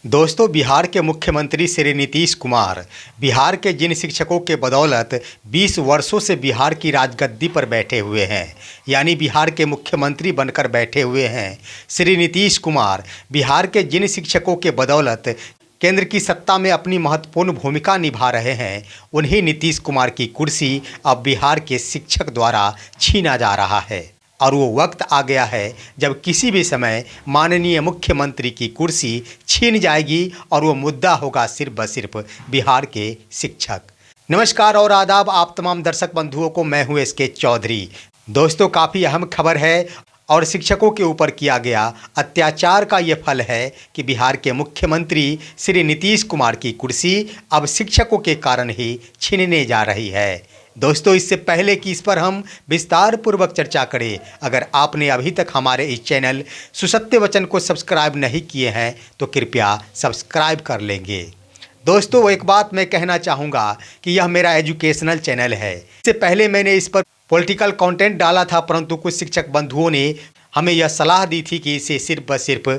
दोस्तों, बिहार के मुख्यमंत्री श्री नीतीश कुमार बिहार के जिन शिक्षकों के बदौलत 20 वर्षों से बिहार की राजगद्दी पर बैठे हुए हैं, यानी बिहार के मुख्यमंत्री बनकर बैठे हुए हैं, श्री नीतीश कुमार बिहार के जिन शिक्षकों के बदौलत केंद्र की सत्ता में अपनी महत्वपूर्ण भूमिका निभा रहे हैं, उन्हीं नीतीश कुमार की कुर्सी अब बिहार के शिक्षक द्वारा छीना जा रहा है। और वो वक्त आ गया है जब किसी भी समय माननीय मुख्यमंत्री की कुर्सी छीन जाएगी और वो मुद्दा होगा सिर्फ व सिर्फ बिहार के शिक्षक। नमस्कार और आदाब आप तमाम दर्शक बंधुओं को, मैं हूँ SK चौधरी। दोस्तों, काफ़ी अहम खबर है और शिक्षकों के ऊपर किया गया अत्याचार का ये फल है कि बिहार के मुख्यमंत्री श्री नीतीश कुमार की कुर्सी अब शिक्षकों के कारण ही छीनने जा रही है। दोस्तों, इससे पहले कि इस पर हम विस्तार पूर्वक चर्चा करें, अगर आपने अभी तक हमारे इस चैनल सुसत्य वचन को सब्सक्राइब नहीं किए हैं तो कृपया सब्सक्राइब कर लेंगे। दोस्तों, एक बात मैं कहना चाहूँगा कि यह मेरा एजुकेशनल चैनल है। इससे पहले मैंने इस पर पॉलिटिकल कंटेंट डाला था, परंतु कुछ शिक्षक बंधुओं ने हमें यह सलाह दी थी कि इसे सिर्फ व सिर्फ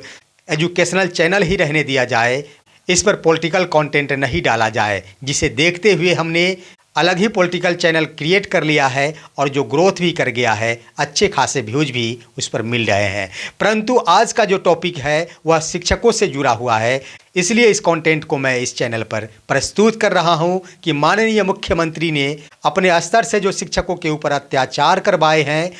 एजुकेशनल चैनल ही रहने दिया जाए, इस पर पॉलिटिकल कंटेंट नहीं डाला जाए, जिसे देखते हुए हमने अलग ही पॉलिटिकल चैनल क्रिएट कर लिया है और जो ग्रोथ भी कर गया है, अच्छे खासे व्यूज भी उस पर मिल रहे हैं। परंतु आज का जो टॉपिक है वह शिक्षकों से जुड़ा हुआ है, इसलिए इस कंटेंट को मैं इस चैनल पर प्रस्तुत कर रहा हूं कि माननीय मुख्यमंत्री ने अपने स्तर से जो शिक्षकों के ऊपर अत्याचार करवाए हैं,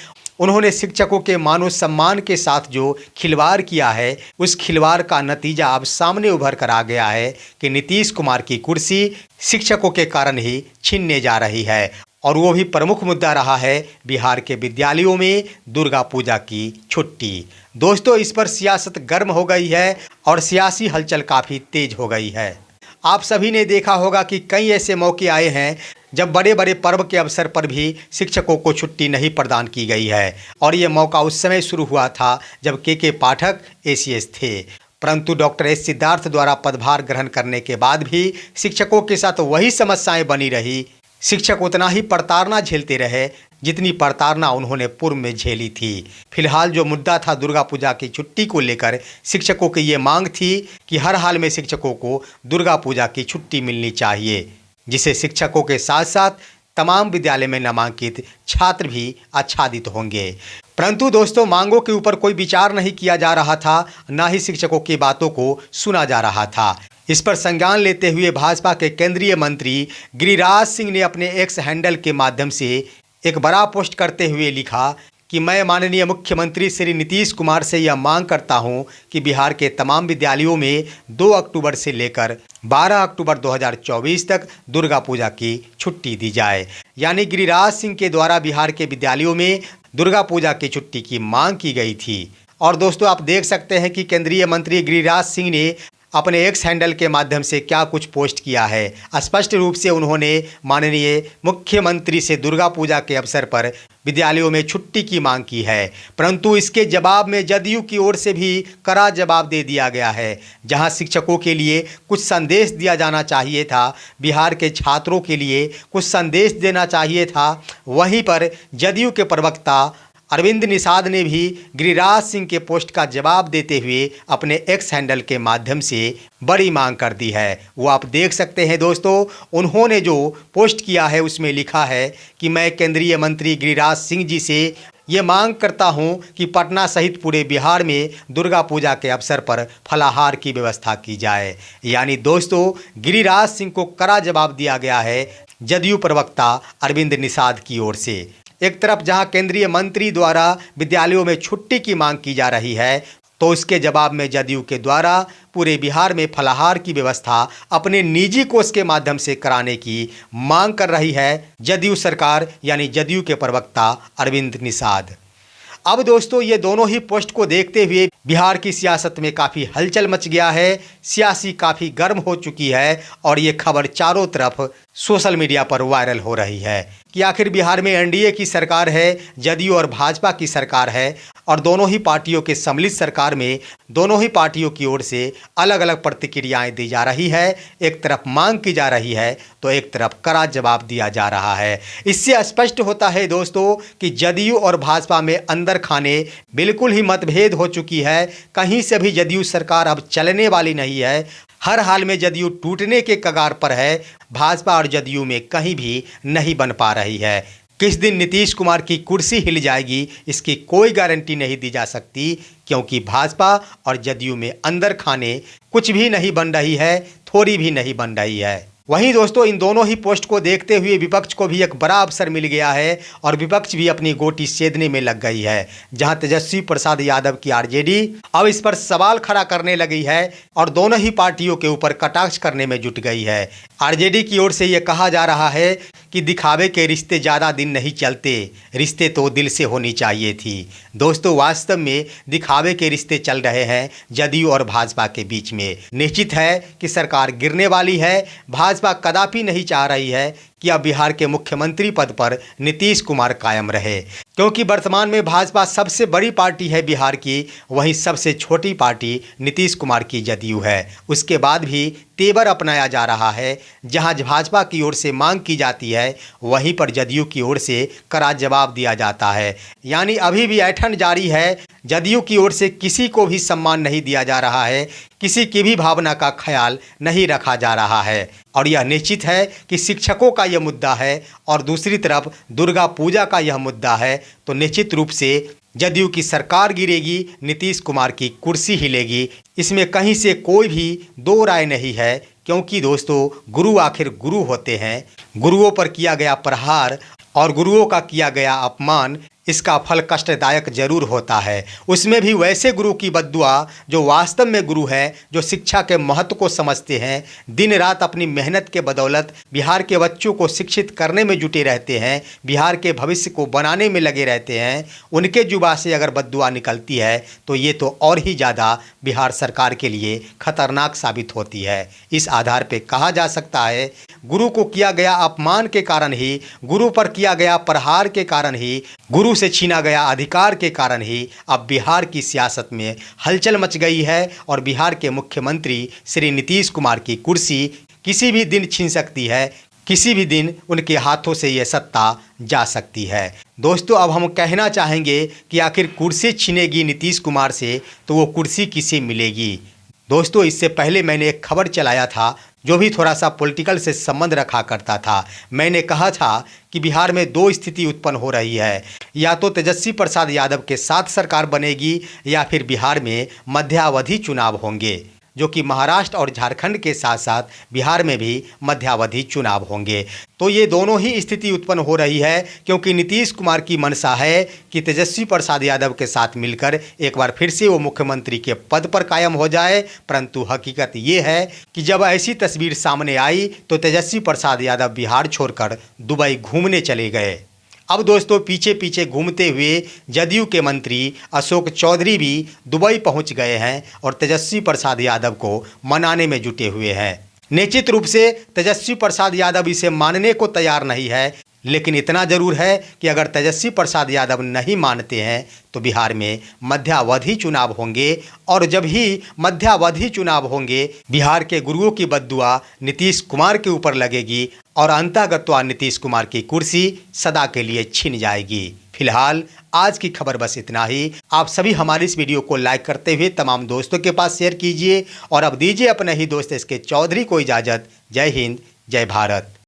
उन्होंने शिक्षकों के मानो सम्मान के साथ जो खिलवाड़ किया है, उस खिलवाड़ का नतीजा अब सामने उभर कर आ गया है कि नीतीश कुमार की कुर्सी शिक्षकों के कारण ही छीनने जा रही है। और वो भी प्रमुख मुद्दा रहा है बिहार के विद्यालयों में दुर्गा पूजा की छुट्टी। दोस्तों, इस पर सियासत गर्म हो गई है और सियासी हलचल काफ़ी तेज हो गई है। आप सभी ने देखा होगा कि कई ऐसे मौके आए हैं जब बड़े बड़े पर्व के अवसर पर भी शिक्षकों को छुट्टी नहीं प्रदान की गई है, और ये मौका उस समय शुरू हुआ था जब के पाठक ACS थे। परंतु डॉक्टर S सिद्धार्थ द्वारा पदभार ग्रहण करने के बाद भी शिक्षकों के साथ वही समस्याएं बनी रही। शिक्षक उतना ही प्रताड़ना झेलते रहे जितनी प्रताड़ना उन्होंने पूर्व में झेली थी। फिलहाल जो मुद्दा था दुर्गा पूजा की छुट्टी को लेकर, शिक्षकों की ये मांग थी कि हर हाल में शिक्षकों को दुर्गा पूजा की छुट्टी मिलनी चाहिए, जिसे शिक्षकों के साथ साथ तमाम विद्यालय में नामांकित छात्र भी आच्छादित होंगे। परंतु दोस्तों, मांगों के ऊपर कोई विचार नहीं किया जा रहा था, ना ही शिक्षकों की बातों को सुना जा रहा था। इस पर संज्ञान लेते हुए भाजपा के केंद्रीय मंत्री गिरिराज सिंह ने अपने X हैंडल के माध्यम से एक बड़ा पोस्ट करते हुए लिखा कि मैं माननीय मुख्यमंत्री श्री नीतीश कुमार से यह मांग करता हूं कि बिहार के तमाम विद्यालयों में 2 अक्टूबर से लेकर 12 अक्टूबर 2024 तक दुर्गा पूजा की छुट्टी दी जाए। यानी गिरिराज सिंह के द्वारा बिहार के विद्यालयों में दुर्गा पूजा की छुट्टी की मांग की गई थी। और दोस्तों, आप देख सकते हैं कि केंद्रीय मंत्री गिरिराज सिंह ने अपने X हैंडल के माध्यम से क्या कुछ पोस्ट किया है। स्पष्ट रूप से उन्होंने माननीय मुख्यमंत्री से दुर्गा पूजा के अवसर पर विद्यालयों में छुट्टी की मांग की है, परंतु इसके जवाब में जदयू की ओर से भी कड़ा जवाब दे दिया गया है। जहां शिक्षकों के लिए कुछ संदेश दिया जाना चाहिए था, बिहार के छात्रों के लिए कुछ संदेश देना चाहिए था, वहीं पर जदयू के प्रवक्ता अरविंद निषाद ने भी गिरिराज सिंह के पोस्ट का जवाब देते हुए अपने X हैंडल के माध्यम से बड़ी मांग कर दी है। वो आप देख सकते हैं दोस्तों, उन्होंने जो पोस्ट किया है उसमें लिखा है कि मैं केंद्रीय मंत्री गिरिराज सिंह जी से ये मांग करता हूं कि पटना सहित पूरे बिहार में दुर्गा पूजा के अवसर पर फलाहार की व्यवस्था की जाए। यानी दोस्तों, गिरिराज सिंह को कड़ा जवाब दिया गया है जदयू प्रवक्ता अरविंद निषाद की ओर से। एक तरफ जहां केंद्रीय मंत्री द्वारा विद्यालयों में छुट्टी की मांग की जा रही है, तो उसके जवाब में जदयू के द्वारा पूरे बिहार में फलाहार की व्यवस्था अपने निजी कोष के माध्यम से कराने की मांग कर रही है जदयू सरकार, यानी जदयू के प्रवक्ता अरविंद निषाद। अब दोस्तों, ये दोनों ही पोस्ट को देखते हुए बिहार की सियासत में काफ़ी हलचल मच गया है, सियासी काफ़ी गर्म हो चुकी है और ये खबर चारों तरफ सोशल मीडिया पर वायरल हो रही है कि आखिर बिहार में एनडीए की सरकार है, जदयू और भाजपा की सरकार है और दोनों ही पार्टियों के सम्मिलित सरकार में दोनों ही पार्टियों की ओर से अलग अलग प्रतिक्रियाएं दी जा रही है। एक तरफ मांग की जा रही है तो एक तरफ कड़ा जवाब दिया जा रहा है। इससे स्पष्ट होता है दोस्तों कि जदयू और भाजपा में अंदर खाने बिल्कुल ही मतभेद हो चुकी है। कहीं से भी जदयू सरकार अब चलने वाली नहीं है। हर हाल में जदयू टूटने के कगार पर है। भाजपा और जदयू में कहीं भी नहीं बन पा रही है। किस दिन नीतीश कुमार की कुर्सी हिल जाएगी इसकी कोई गारंटी नहीं दी जा सकती, क्योंकि भाजपा और जदयू में अंदर खाने कुछ भी नहीं बन रही है, थोड़ी भी नहीं बन रही है। वहीं दोस्तों इन दोनों ही पोस्ट को देखते हुए विपक्ष को भी एक बड़ा अवसर मिल गया है और विपक्ष भी अपनी गोटी सेधने में लग गई है। जहां तेजस्वी प्रसाद यादव की आरजेडी अब इस पर सवाल खड़ा करने लगी है और दोनों ही पार्टियों के ऊपर कटाक्ष करने में जुट गई है। आरजेडी की ओर से यह कहा जा रहा है कि दिखावे के रिश्ते ज़्यादा दिन नहीं चलते, रिश्ते तो दिल से होनी चाहिए थी। दोस्तों वास्तव में दिखावे के रिश्ते चल रहे हैं जदयू और भाजपा के बीच में। निश्चित है कि सरकार गिरने वाली है। भाजपा कदापि नहीं चाह रही है कि अब बिहार के मुख्यमंत्री पद पर नीतीश कुमार कायम रहे, क्योंकि वर्तमान में भाजपा सबसे बड़ी पार्टी है बिहार की, वहीं सबसे छोटी पार्टी नीतीश कुमार की जदयू है। उसके बाद भी तेवर अपनाया जा रहा है। जहां भाजपा की ओर से मांग की जाती है वहीं पर जदयू की ओर से कड़ा जवाब दिया जाता है। यानी अभी भी ऐंठन जारी है। जदयू की ओर से किसी को भी सम्मान नहीं दिया जा रहा है, किसी की भी भावना का ख्याल नहीं रखा जा रहा है। और यह निश्चित है कि शिक्षकों का यह मुद्दा है और दूसरी तरफ दुर्गा पूजा का यह मुद्दा है, तो निश्चित रूप से जदयू की सरकार गिरेगी, नीतीश कुमार की कुर्सी हिलेगी। इसमें कहीं से कोई भी दो राय नहीं है, क्योंकि दोस्तों गुरु आखिर गुरु होते हैं। गुरुओं पर किया गया प्रहार और गुरुओं का किया गया अपमान, इसका फल कष्टदायक जरूर होता है। उसमें भी वैसे गुरु की बद्दुआ जो वास्तव में गुरु है, जो शिक्षा के महत्व को समझते हैं, दिन रात अपनी मेहनत के बदौलत बिहार के बच्चों को शिक्षित करने में जुटे रहते हैं, बिहार के भविष्य को बनाने में लगे रहते हैं। उनके जुबा से अगर बद्दुआ निकलती है तो ये तो और ही ज़्यादा बिहार सरकार के लिए खतरनाक साबित होती है। इस आधार पर कहा जा सकता है गुरु को किया गया अपमान के कारण ही, गुरु पर किया गया प्रहार के कारण ही, गुरु से छीना गया अधिकार के कारण ही अब बिहार की सियासत में हलचल मच गई है और बिहार के मुख्यमंत्री श्री नीतीश कुमार की कुर्सी किसी भी दिन छीन सकती है। किसी भी दिन उनके हाथों से यह सत्ता जा सकती है। दोस्तों अब हम कहना चाहेंगे कि आखिर कुर्सी छीनेगी नीतीश कुमार से तो वो कुर्सी किसे मिलेगी। दोस्तों इससे पहले मैंने एक खबर चलाया था जो भी थोड़ा सा पॉलिटिकल से संबंध रखा करता था। मैंने कहा था कि बिहार में दो स्थिति उत्पन्न हो रही है, या तो तेजस्वी प्रसाद यादव के साथ सरकार बनेगी या फिर बिहार में मध्यावधि चुनाव होंगे, जो कि महाराष्ट्र और झारखंड के साथ साथ बिहार में भी मध्यावधि चुनाव होंगे। तो ये दोनों ही स्थिति उत्पन्न हो रही है क्योंकि नीतीश कुमार की मंशा है कि तेजस्वी प्रसाद यादव के साथ मिलकर एक बार फिर से वो मुख्यमंत्री के पद पर कायम हो जाए। परंतु हकीकत ये है कि जब ऐसी तस्वीर सामने आई तो तेजस्वी प्रसाद यादव बिहार छोड़कर दुबई घूमने चले गए। अब दोस्तों पीछे पीछे घूमते हुए जदयू के मंत्री अशोक चौधरी भी दुबई पहुंच गए हैं और तेजस्वी प्रसाद यादव को मनाने में जुटे हुए हैं। निश्चित रूप से तेजस्वी प्रसाद यादव इसे मानने को तैयार नहीं है, लेकिन इतना जरूर है कि अगर तेजस्वी प्रसाद यादव नहीं मानते हैं तो बिहार में मध्यावधि चुनाव होंगे और जब ही मध्यावधि चुनाव होंगे बिहार के गुरुओं की बद्दुआ नीतीश कुमार के ऊपर लगेगी और अंतःगत्वा नीतीश कुमार की कुर्सी सदा के लिए छिन जाएगी। फिलहाल आज की खबर बस इतना ही। आप सभी हमारी इस वीडियो को लाइक करते हुए तमाम दोस्तों के पास शेयर कीजिए और अब दीजिए अपने ही दोस्त इसके चौधरी को इजाज़त। जय हिंद, जय भारत।